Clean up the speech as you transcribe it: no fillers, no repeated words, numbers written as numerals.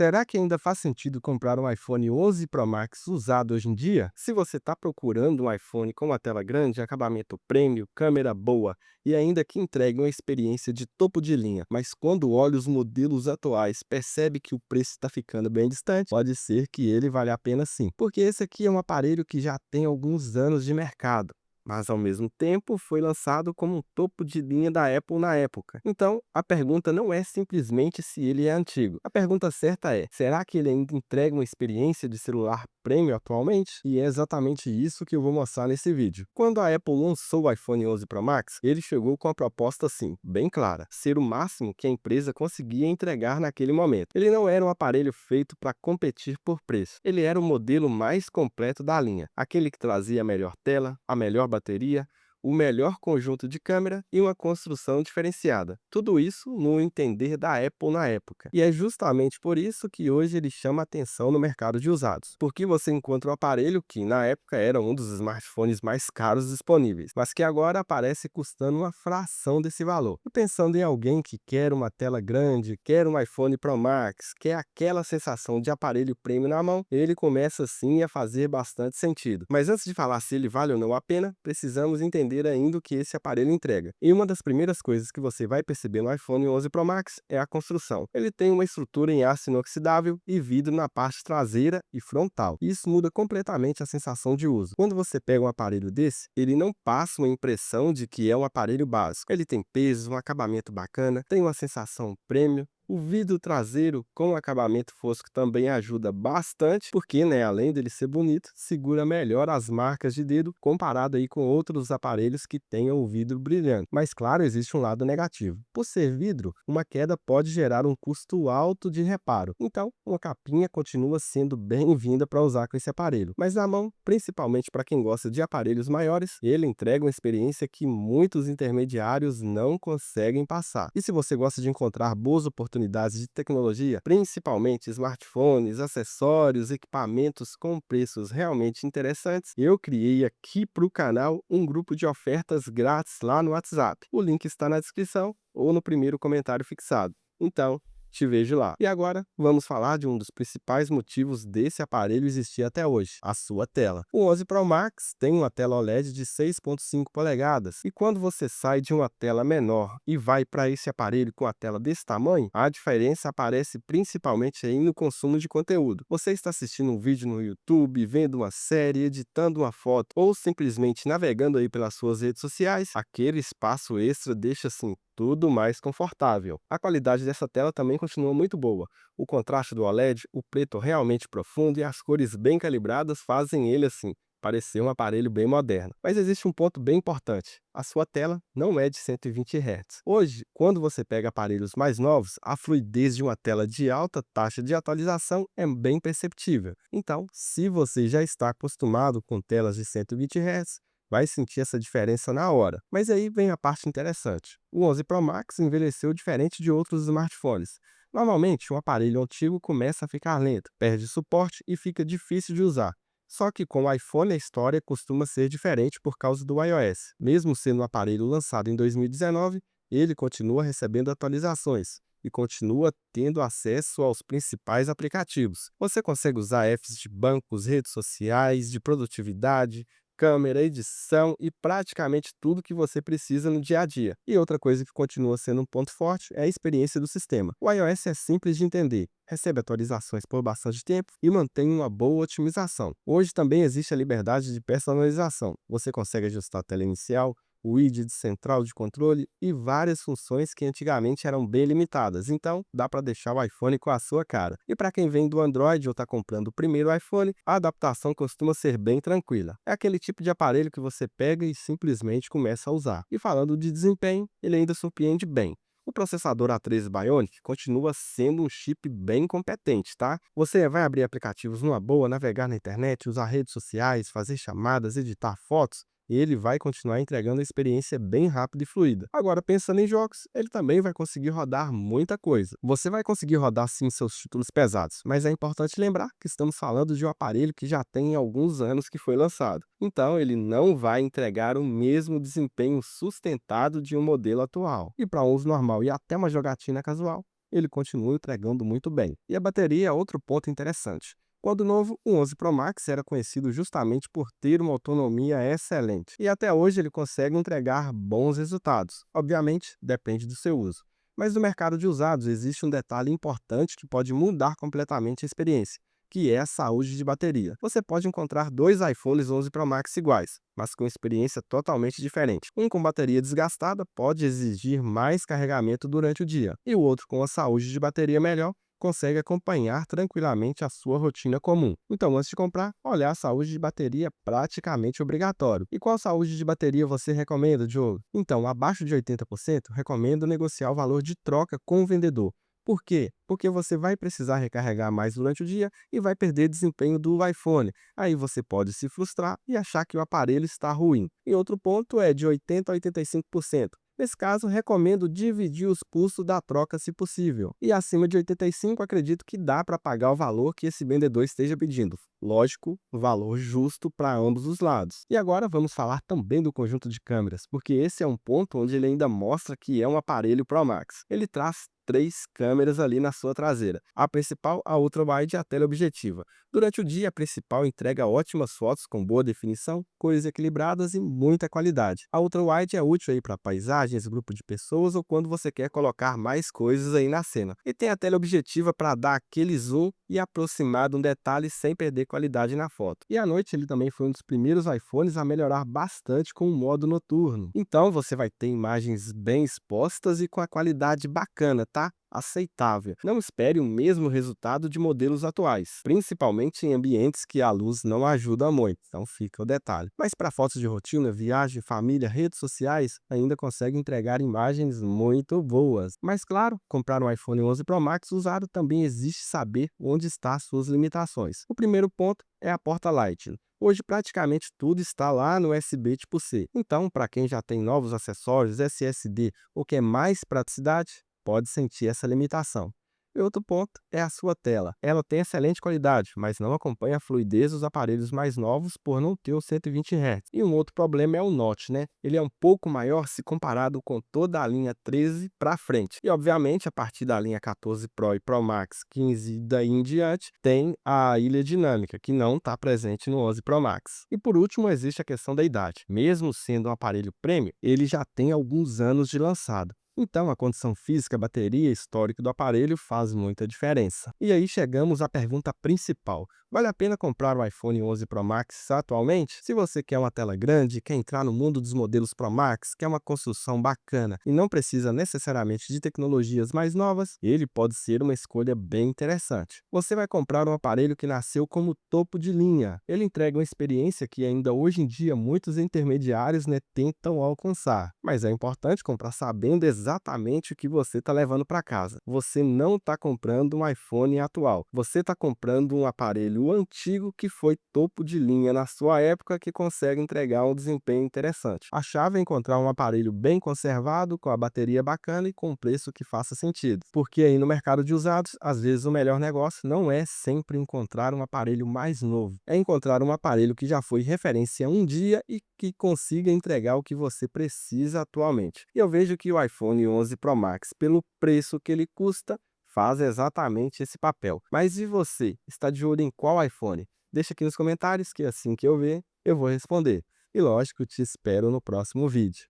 Será que ainda faz sentido comprar um iPhone 11 Pro Max usado hoje em dia? Se você está procurando um iPhone com uma tela grande, acabamento premium, câmera boa e ainda que entregue uma experiência de topo de linha, mas quando olha os modelos atuais, percebe que o preço está ficando bem distante, pode ser que ele valha a pena sim, porque esse aqui é um aparelho que já tem alguns anos de mercado, mas ao mesmo tempo foi lançado como um topo de linha da Apple na época. Então, a pergunta não é simplesmente se ele é antigo. A pergunta certa é: será que ele ainda entrega uma experiência de celular premium atualmente? E é exatamente isso que eu vou mostrar nesse vídeo. Quando a Apple lançou o iPhone 11 Pro Max, ele chegou com a proposta assim, bem clara: ser o máximo que a empresa conseguia entregar naquele momento. Ele não era um aparelho feito para competir por preço. Ele era o modelo mais completo da linha, aquele que trazia a melhor tela, a melhor bateria, o melhor conjunto de câmera e uma construção diferenciada. Tudo isso no entender da Apple na época. E é justamente por isso que hoje ele chama atenção no mercado de usados. Porque você encontra um aparelho que na época era um dos smartphones mais caros disponíveis, mas que agora aparece custando uma fração desse valor. E pensando em alguém que quer uma tela grande, quer um iPhone Pro Max, quer aquela sensação de aparelho premium na mão, ele começa sim a fazer bastante sentido. Mas antes de falar se ele vale ou não a pena, precisamos entender ainda o que esse aparelho entrega. E uma das primeiras coisas que você vai perceber no iPhone 11 Pro Max é a construção. Ele tem uma estrutura em aço inoxidável e vidro na parte traseira e frontal. Isso muda completamente a sensação de uso. Quando você pega um aparelho desse, ele não passa uma impressão de que é um aparelho básico. Ele tem peso, um acabamento bacana, tem uma sensação premium. O vidro traseiro com acabamento fosco também ajuda bastante, porque, além dele ser bonito, segura melhor as marcas de dedo comparado aí com outros aparelhos que tenham o vidro brilhante. Mas claro, existe um lado negativo. Por ser vidro, uma queda pode gerar um custo alto de reparo. Então, uma capinha continua sendo bem-vinda para usar com esse aparelho. Mas na mão, principalmente para quem gosta de aparelhos maiores, ele entrega uma experiência que muitos intermediários não conseguem passar. E se você gosta de encontrar boas oportunidades de tecnologia, principalmente smartphones, acessórios, equipamentos com preços realmente interessantes, eu criei aqui para o canal um grupo de ofertas grátis lá no WhatsApp. O link está na descrição ou no primeiro comentário fixado. Então, te vejo lá. E agora, vamos falar de um dos principais motivos desse aparelho existir até hoje, a sua tela. O 11 Pro Max tem uma tela OLED de 6,5 polegadas, e quando você sai de uma tela menor e vai para esse aparelho com a tela desse tamanho, a diferença aparece principalmente aí no consumo de conteúdo. Você está assistindo um vídeo no YouTube, vendo uma série, editando uma foto, ou simplesmente navegando aí pelas suas redes sociais, aquele espaço extra deixa assim tudo mais confortável. A qualidade dessa tela também continua muito boa. O contraste do OLED, o preto realmente profundo e as cores bem calibradas fazem ele assim parecer um aparelho bem moderno. Mas existe um ponto bem importante: a sua tela não é de 120 Hz. Hoje, quando você pega aparelhos mais novos, a fluidez de uma tela de alta taxa de atualização é bem perceptível. Então, se você já está acostumado com telas de 120 Hz, vai sentir essa diferença na hora. Mas aí vem a parte interessante. O 11 Pro Max envelheceu diferente de outros smartphones. Normalmente, um aparelho antigo começa a ficar lento, perde suporte e fica difícil de usar. Só que com o iPhone a história costuma ser diferente por causa do iOS. Mesmo sendo um aparelho lançado em 2019, ele continua recebendo atualizações e continua tendo acesso aos principais aplicativos. Você consegue usar apps de bancos, redes sociais, de produtividade, câmera, edição e praticamente tudo que você precisa no dia a dia. E outra coisa que continua sendo um ponto forte é a experiência do sistema. O iOS é simples de entender, recebe atualizações por bastante tempo e mantém uma boa otimização. Hoje também existe a liberdade de personalização. Você consegue ajustar a tela inicial, o widget central de controle e várias funções que antigamente eram bem limitadas, então dá para deixar o iPhone com a sua cara. E para quem vem do Android ou está comprando o primeiro iPhone, a adaptação costuma ser bem tranquila. É aquele tipo de aparelho que você pega e simplesmente começa a usar. E falando de desempenho, ele ainda surpreende bem. O processador A13 Bionic continua sendo um chip bem competente, tá? Você vai abrir aplicativos numa boa, navegar na internet, usar redes sociais, fazer chamadas, editar fotos, e ele vai continuar entregando a experiência bem rápida e fluida. Agora, pensando em jogos, ele também vai conseguir rodar muita coisa. Você vai conseguir rodar sim seus títulos pesados, mas é importante lembrar que estamos falando de um aparelho que já tem alguns anos que foi lançado. Então, ele não vai entregar o mesmo desempenho sustentado de um modelo atual. E para uso normal e até uma jogatina casual, ele continua entregando muito bem. E a bateria é outro ponto interessante. Quando novo, o 11 Pro Max era conhecido justamente por ter uma autonomia excelente, e até hoje ele consegue entregar bons resultados. Obviamente, depende do seu uso. Mas no mercado de usados existe um detalhe importante que pode mudar completamente a experiência, que é a saúde de bateria. Você pode encontrar dois iPhones 11 Pro Max iguais, mas com experiência totalmente diferente. Um com bateria desgastada pode exigir mais carregamento durante o dia, e o outro com a saúde de bateria melhor consegue acompanhar tranquilamente a sua rotina comum. Então, antes de comprar, olhar a saúde de bateria é praticamente obrigatório. E qual saúde de bateria você recomenda, Diogo? Então, abaixo de 80%, recomendo negociar o valor de troca com o vendedor. Por quê? Porque você vai precisar recarregar mais durante o dia e vai perder desempenho do iPhone. Aí você pode se frustrar e achar que o aparelho está ruim. E outro ponto é de 80% a 85%. Nesse caso, recomendo dividir os custos da troca se possível. E acima de 85, acredito que dá para pagar o valor que esse vendedor esteja pedindo. Lógico, valor justo para ambos os lados. E agora vamos falar também do conjunto de câmeras, porque esse é um ponto onde ele ainda mostra que é um aparelho Pro Max. Ele traz três câmeras ali na sua traseira. A principal, a ultra-wide e a teleobjetiva. Durante o dia, a principal entrega ótimas fotos com boa definição, cores equilibradas e muita qualidade. A ultra-wide é útil aí para paisagens, grupo de pessoas ou quando você quer colocar mais coisas aí na cena. E tem a teleobjetiva para dar aquele zoom e aproximar de um detalhe sem perder qualidade na foto. E à noite ele também foi um dos primeiros iPhones a melhorar bastante com o modo noturno. Então você vai ter imagens bem expostas e com a qualidade bacana, tá? Aceitável. Não espere o mesmo resultado de modelos atuais, principalmente em ambientes que a luz não ajuda muito, então fica o detalhe. Mas para fotos de rotina, viagem, família, redes sociais, ainda consegue entregar imagens muito boas. Mas claro, comprar um iPhone 11 Pro Max usado também existe saber onde estão as suas limitações. O primeiro ponto é a porta Lightning. Hoje praticamente tudo está lá no USB tipo C. Então, para quem já tem novos acessórios, SSD ou quer mais praticidade, pode sentir essa limitação. E outro ponto é a sua tela. Ela tem excelente qualidade, mas não acompanha a fluidez dos aparelhos mais novos por não ter o 120 Hz. E um outro problema é o notch, né? Ele é um pouco maior se comparado com toda a linha 13 para frente. E obviamente, a partir da linha 14 Pro e Pro Max 15 e daí em diante, tem a ilha dinâmica, que não está presente no 11 Pro Max. E por último, existe a questão da idade. Mesmo sendo um aparelho premium, ele já tem alguns anos de lançado. Então, a condição física, a bateria e histórico do aparelho faz muita diferença. E aí chegamos à pergunta principal. Vale a pena comprar o iPhone 11 Pro Max atualmente? Se você quer uma tela grande, quer entrar no mundo dos modelos Pro Max, quer uma construção bacana e não precisa necessariamente de tecnologias mais novas, ele pode ser uma escolha bem interessante. Você vai comprar um aparelho que nasceu como topo de linha. Ele entrega uma experiência que ainda hoje em dia muitos intermediários tentam alcançar. Mas é importante comprar sabendo exatamente o que você está levando para casa. Você não está comprando um iPhone atual. Você está comprando um aparelho antigo que foi topo de linha na sua época que consegue entregar um desempenho interessante. A chave é encontrar um aparelho bem conservado, com a bateria bacana e com um preço que faça sentido. Porque aí no mercado de usados, às vezes o melhor negócio não é sempre encontrar um aparelho mais novo. É encontrar um aparelho que já foi referência um dia e que consiga entregar o que você precisa atualmente. E eu vejo que o iPhone 11 Pro Max, pelo preço que ele custa, faz exatamente esse papel. Mas e você? Está de olho em qual iPhone? Deixa aqui nos comentários que assim que eu ver, eu vou responder. E lógico, te espero no próximo vídeo.